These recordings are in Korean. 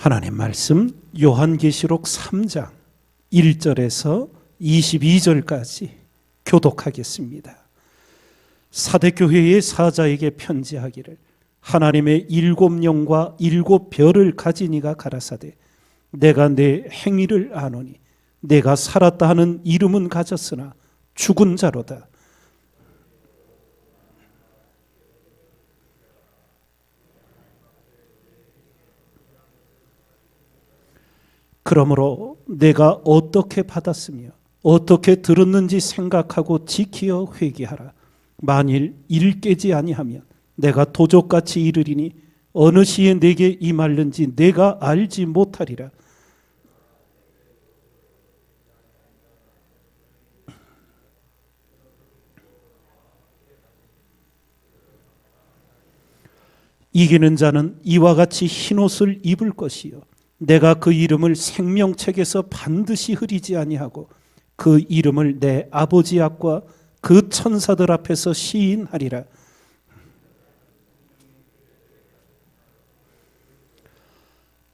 하나님 말씀 요한계시록 3장 1절에서 22절까지 교독하겠습니다. 사대교회의 사자에게 편지하기를 하나님의 7영과 7별을 가진 이가 가라사대 내가 내 행위를 아노니 내가 살았다 하는 이름은 가졌으나 죽은 자로다. 그러므로 내가 어떻게 받았으며 어떻게 들었는지 생각하고 지키어 회개하라. 만일 이를 깨지 아니하면 내가 도적같이 이르리니 어느 시에 내게 임할는지 내가 알지 못하리라. 이기는 자는 이와 같이 흰옷을 입을 것이요 내가 그 이름을 생명책에서 반드시 흐리지 아니하고 그 이름을 내 아버지 앞과 그 천사들 앞에서 시인하리라.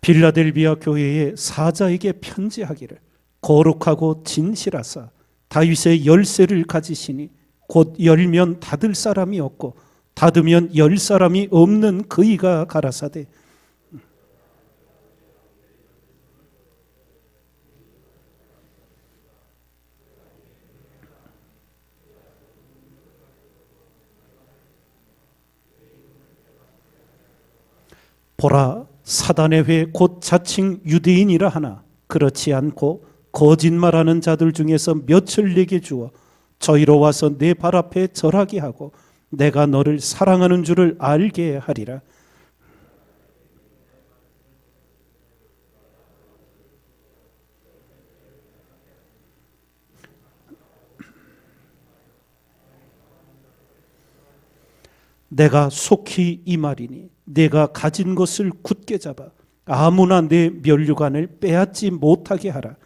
빌라델비아 교회의 사자에게 편지하기를 거룩하고 진실하사 다윗의 열쇠를 가지시니 곧 열면 닫을 사람이 없고 닫으면 열 사람이 없는 그이가 가라사대 보라, 사단의 회 곧 자칭 유대인이라 하나 그렇지 않고 거짓말하는 자들 중에서 몇을 내게 주어 저희로 와서 내 발 앞에 절하게 하고 내가 너를 사랑하는 줄을 알게 하리라. 내가 속히 이 말이니 내가 가진 것을 굳게 잡아 아무나 내 면류관을 빼앗지 못하게 하라.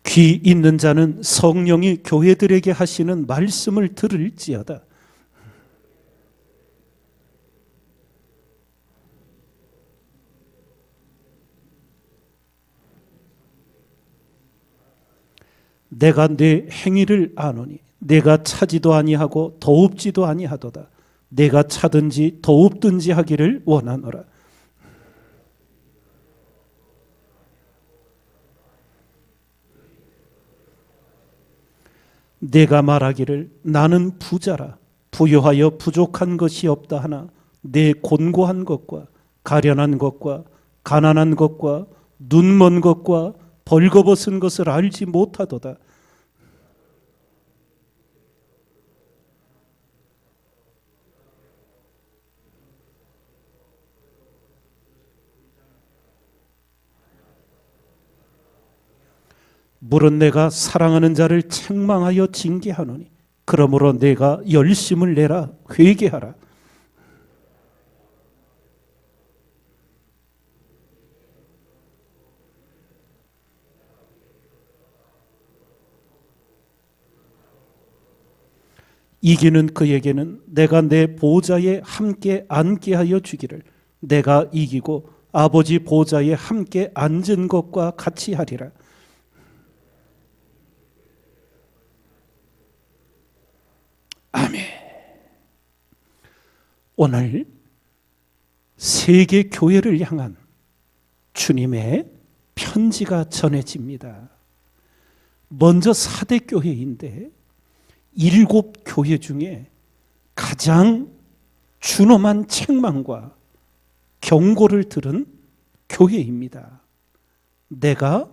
귀 있는 자는 성령이 교회들에게 하시는 말씀을 들을지어다. 내가 내 행위를 아노니 내가 차지도 아니하고 더웁지도 아니하도다. 내가 차든지 더웁든지 하기를 원하노라. 내가 말하기를 나는 부자라 부유하여 부족한 것이 없다 하나 내 곤고한 것과 가련한 것과 가난한 것과 눈먼 것과 벌거벗은 것을 알지 못하도다. 물은 내가 사랑하는 자를 책망하여 징계하노니 그러므로 내가 열심을 내라 회개하라. 이기는 그에게는 내가 내 보좌에 함께 앉게 하여 주기를 내가 이기고 아버지 보좌에 함께 앉은 것과 같이 하리라. 아멘. 오늘 세계 교회를 향한 주님의 편지가 전해집니다. 먼저 사대 교회인데 7 교회 중에 가장 준엄한 책망과 경고를 들은 교회입니다. 내가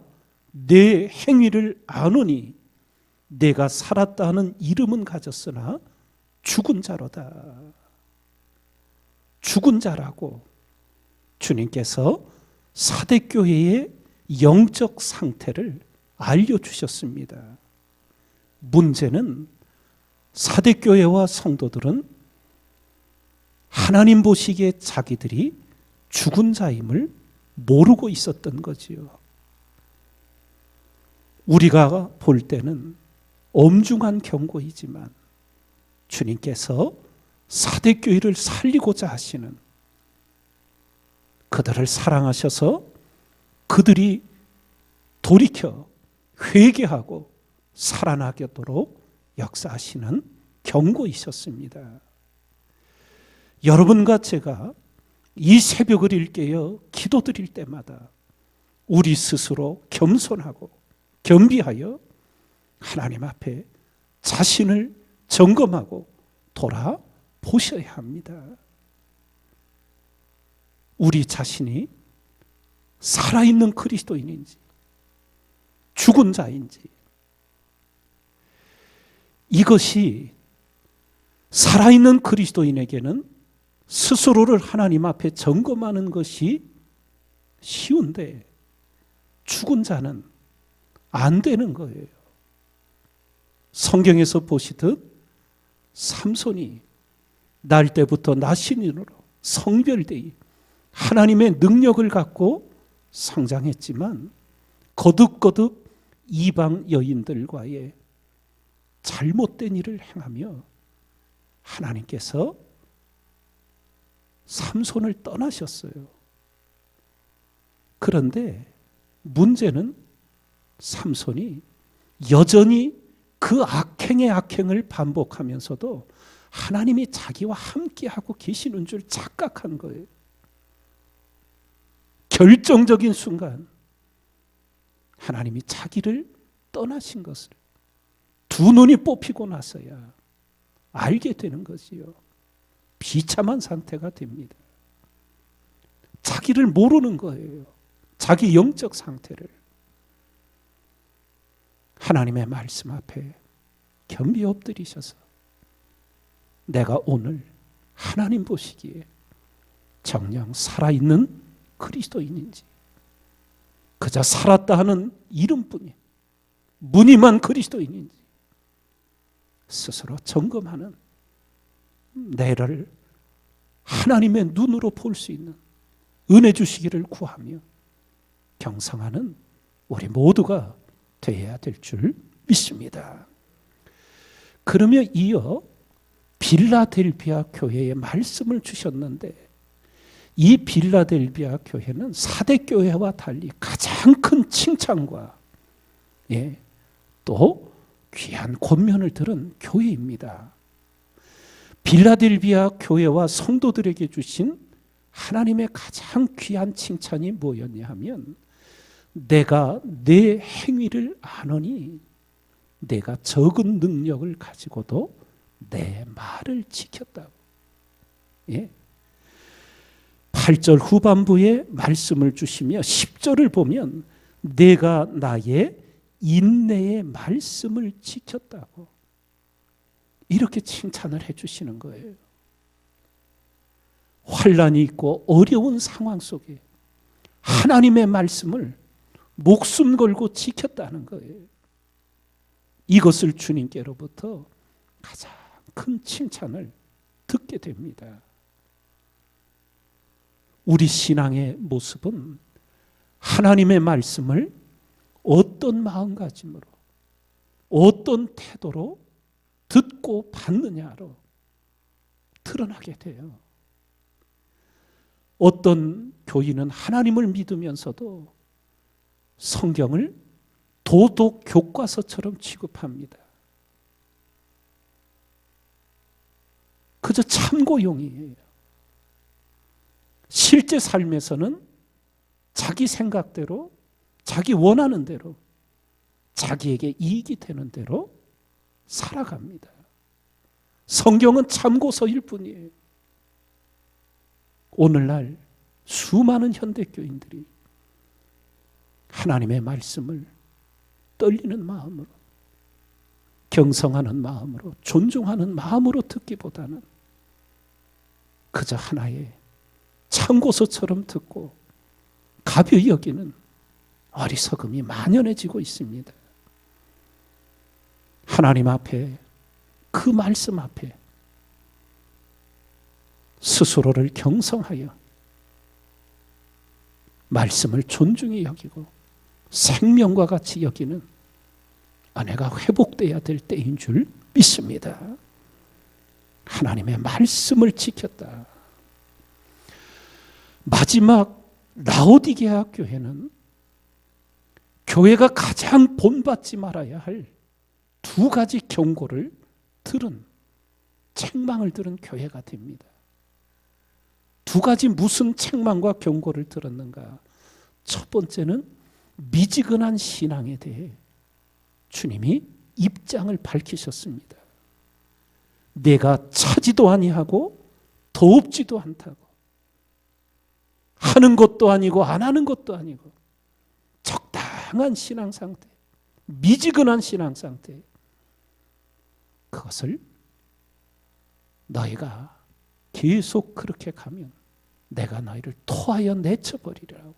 내 행위를 아노니 내가 살았다 하는 이름은 가졌으나 죽은 자로다. 죽은 자라고 주님께서 사대교회의 영적 상태를 알려주셨습니다. 문제는 사대교회와 성도들은 하나님 보시기에 자기들이 죽은 자임을 모르고 있었던 거지요. 우리가 볼 때는 엄중한 경고이지만 주님께서 사대교회를 살리고자 하시는, 그들을 사랑하셔서 그들이 돌이켜 회개하고 살아나도록 역사하시는 경고이셨습니다. 여러분과 제가 이 새벽을 일깨어 기도드릴 때마다 우리 스스로 겸손하고 겸비하여 하나님 앞에 자신을 점검하고 돌아보셔야 합니다. 우리 자신이 살아있는 그리스도인인지 죽은 자인지, 이것이 살아있는 그리스도인에게는 스스로를 하나님 앞에 점검하는 것이 쉬운데 죽은 자는 안 되는 거예요. 성경에서 보시듯 삼손이 날 때부터 나신인으로 성별되이 하나님의 능력을 갖고 성장했지만 거듭거듭 이방 여인들과의 잘못된 일을 행하며 하나님께서 삼손을 떠나셨어요. 그런데 문제는 삼손이 여전히 그 악행의 악행을 반복하면서도 하나님이 자기와 함께하고 계시는 줄 착각한 거예요. 결정적인 순간 하나님이 자기를 떠나신 것을 두 눈이 뽑히고 나서야 알게 되는 것이요. 비참한 상태가 됩니다. 자기를 모르는 거예요. 자기 영적 상태를. 하나님의 말씀 앞에 겸비 엎드리셔서 내가 오늘 하나님 보시기에 정녕 살아있는 그리스도인인지, 그저 살았다 하는 이름뿐인 무늬만 그리스도인인지 스스로 점검하는, 내를 하나님의 눈으로 볼 수 있는 은혜 주시기를 구하며 경성하는 우리 모두가 되어야 될 줄 믿습니다. 그러며 이어 빌라델비아 교회의 말씀을 주셨는데, 이 빌라델비아 교회는 사대교회와 달리 가장 큰 칭찬과 또 귀한 권면을 들은 교회입니다. 빌라델비아 교회와 성도들에게 주신 하나님의 가장 귀한 칭찬이 뭐였냐 하면, 내가 내 행위를 아노니 내가 적은 능력을 가지고도 내 말을 지켰다고. 8절 후반부에 말씀을 주시며 10절을 보면 내가 나의 인내의 말씀을 지켰다고 이렇게 칭찬을 해주시는 거예요. 환난이 있고 어려운 상황 속에 하나님의 말씀을 목숨 걸고 지켰다는 거예요. 이것을 주님께로부터 가장 큰 칭찬을 듣게 됩니다. 우리 신앙의 모습은 하나님의 말씀을 어떤 마음가짐으로, 어떤 태도로 듣고 받느냐로 드러나게 돼요. 어떤 교인은 하나님을 믿으면서도 성경을 도덕 교과서처럼 취급합니다. 그저 참고용이에요. 실제 삶에서는 자기 생각대로, 자기 원하는 대로, 자기에게 이익이 되는 대로 살아갑니다. 성경은 참고서일 뿐이에요. 오늘날 수많은 현대교인들이 하나님의 말씀을 떨리는 마음으로, 경성하는 마음으로, 존중하는 마음으로 듣기보다는 그저 하나의 참고서처럼 듣고 가벼이 여기는 어리석음이 만연해지고 있습니다. 하나님 앞에, 그 말씀 앞에 스스로를 경성하여 말씀을 존중히 여기고 생명과 같이 여기는 아내가 회복돼야 될 때인 줄 믿습니다. 하나님의 말씀을 지켰다. 마지막 라오디게아 교회는 교회가 가장 본받지 말아야 할 두 가지 경고를 들은, 책망을 들은 교회가 됩니다. 두 가지 무슨 책망과 경고를 들었는가? 첫 번째는 미지근한 신앙에 대해 주님이 입장을 밝히셨습니다. 내가 차지도 아니하고 더웁지도 않다고, 하는 것도 아니고 안 하는 것도 아니고 적당한 신앙 상태, 미지근한 신앙 상태, 그것을 너희가 계속 그렇게 가면 내가 너희를 토하여 내쳐버리리라고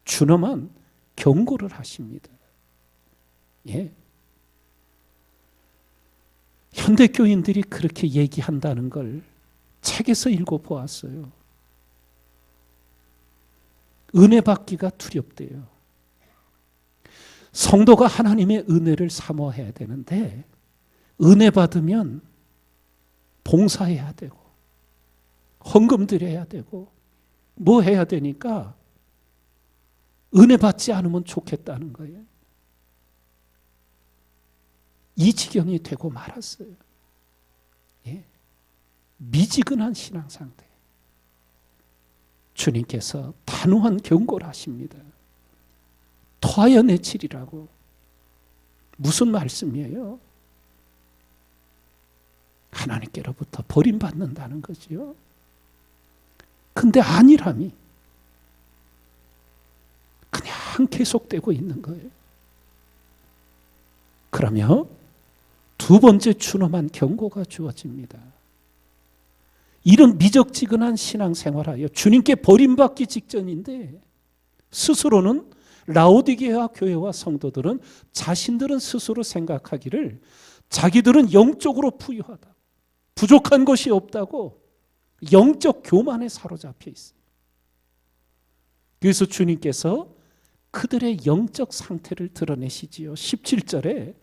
준엄한 경고를 하십니다. 예. 현대교인들이 그렇게 얘기한다는 걸 책에서 읽어보았어요. 은혜 받기가 두렵대요. 성도가 하나님의 은혜를 사모해야 되는데 은혜 받으면 봉사해야 되고 헌금 드려야 되고 뭐 해야 되니까 은혜 받지 않으면 좋겠다는 거예요. 이 지경이 되고 말았어요. 예. 미지근한 신앙 상태. 주님께서 단호한 경고를 하십니다. 토하여 내치리라고. 무슨 말씀이에요? 하나님께로부터 버림받는다는 거죠. 근데 안일함이 그냥 계속되고 있는 거예요. 그러면 두 번째 준엄한 경고가 주어집니다. 이런 미적지근한 신앙생활하여 주님께 버림받기 직전인데 스스로는 라오디게아 교회와 성도들은 자신들은 스스로 생각하기를 자기들은 영적으로 부유하다, 부족한 것이 없다고 영적 교만에 사로잡혀 있어요. 그래서 주님께서 그들의 영적 상태를 드러내시지요. 17절에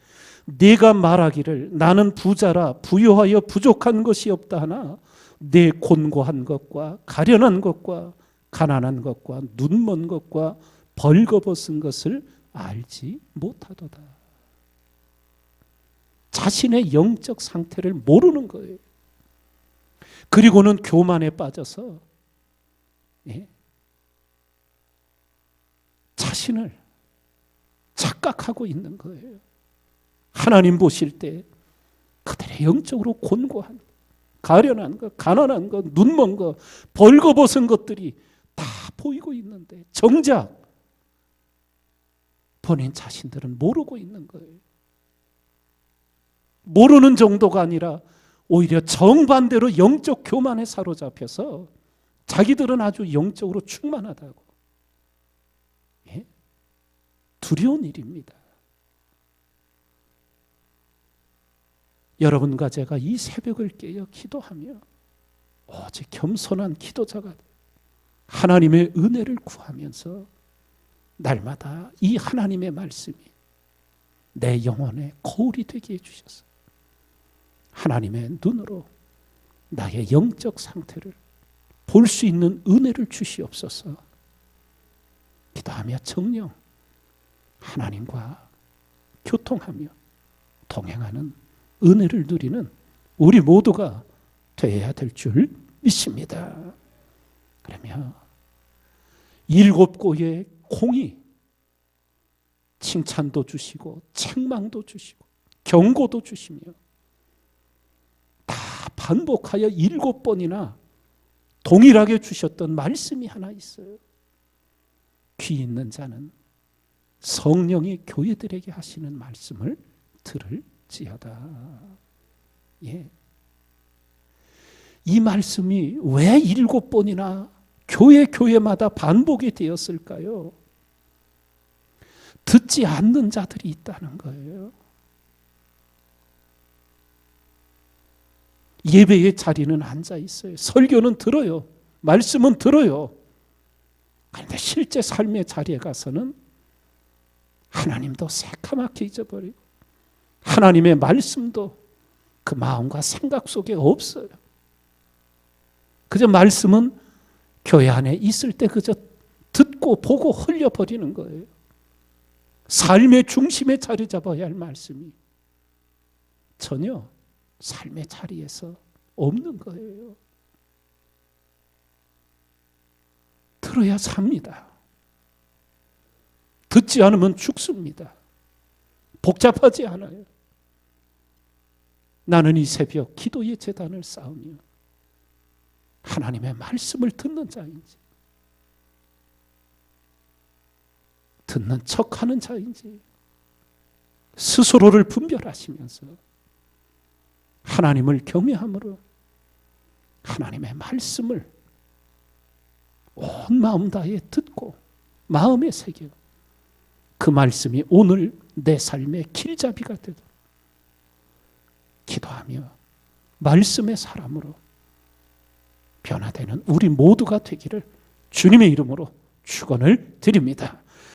네가 말하기를 나는 부자라 부유하여 부족한 것이 없다 하나 내 곤고한 것과 가련한 것과 가난한 것과 눈먼 것과 벌거벗은 것을 알지 못하도다. 자신의 영적 상태를 모르는 거예요. 그리고는 교만에 빠져서 자신을 착각하고 있는 거예요. 하나님 보실 때 그들의 영적으로 곤고한, 가련한 것, 가난한 것, 눈먼 것, 벌거벗은 것들이 다 보이고 있는데 정작 본인 자신들은 모르고 있는 거예요. 모르는 정도가 아니라 오히려 정반대로 영적 교만에 사로잡혀서 자기들은 아주 영적으로 충만하다고. 예? 두려운 일입니다. 여러분과 제가 이 새벽을 깨어 기도하며 오직 겸손한 기도자가 하나님의 은혜를 구하면서 날마다 이 하나님의 말씀이 내 영혼의 거울이 되게 해주셔서 하나님의 눈으로 나의 영적 상태를 볼 수 있는 은혜를 주시옵소서. 기도하며 정령 하나님과 교통하며 동행하는 은혜를 누리는 우리 모두가 되어야 될 줄 믿습니다. 그러면 7고의 공이 칭찬도 주시고 책망도 주시고 경고도 주시며 다 반복하여 7번이나 동일하게 주셨던 말씀이 하나 있어요. 귀 있는 자는 성령이 교회들에게 하시는 말씀을 들을지어다. 예. 이 말씀이 왜 7번이나 교회마다 반복이 되었을까요? 듣지 않는 자들이 있다는 거예요. 예배의 자리는 앉아 있어요. 설교는 들어요. 말씀은 들어요. 그런데 실제 삶의 자리에 가서는 하나님도 새카맣게 잊어버리고 하나님의 말씀도 그 마음과 생각 속에 없어요. 그저 말씀은 교회 안에 있을 때 그저 듣고 보고 흘려버리는 거예요. 삶의 중심에 자리 잡아야 할 말씀이 전혀 삶의 자리에서 없는 거예요. 들어야 삽니다. 듣지 않으면 죽습니다. 복잡하지 않아요. 나는 이 새벽 기도의 제단을 쌓으며 하나님의 말씀을 듣는 자인지 듣는 척하는 자인지 스스로를 분별하시면서 하나님을 경외함으로 하나님의 말씀을 온 마음 다해 듣고 마음에 새겨 그 말씀이 오늘 내 삶의 길잡이가 되도록 기도하며 말씀의 사람으로 변화되는 우리 모두가 되기를 주님의 이름으로 축원을 드립니다.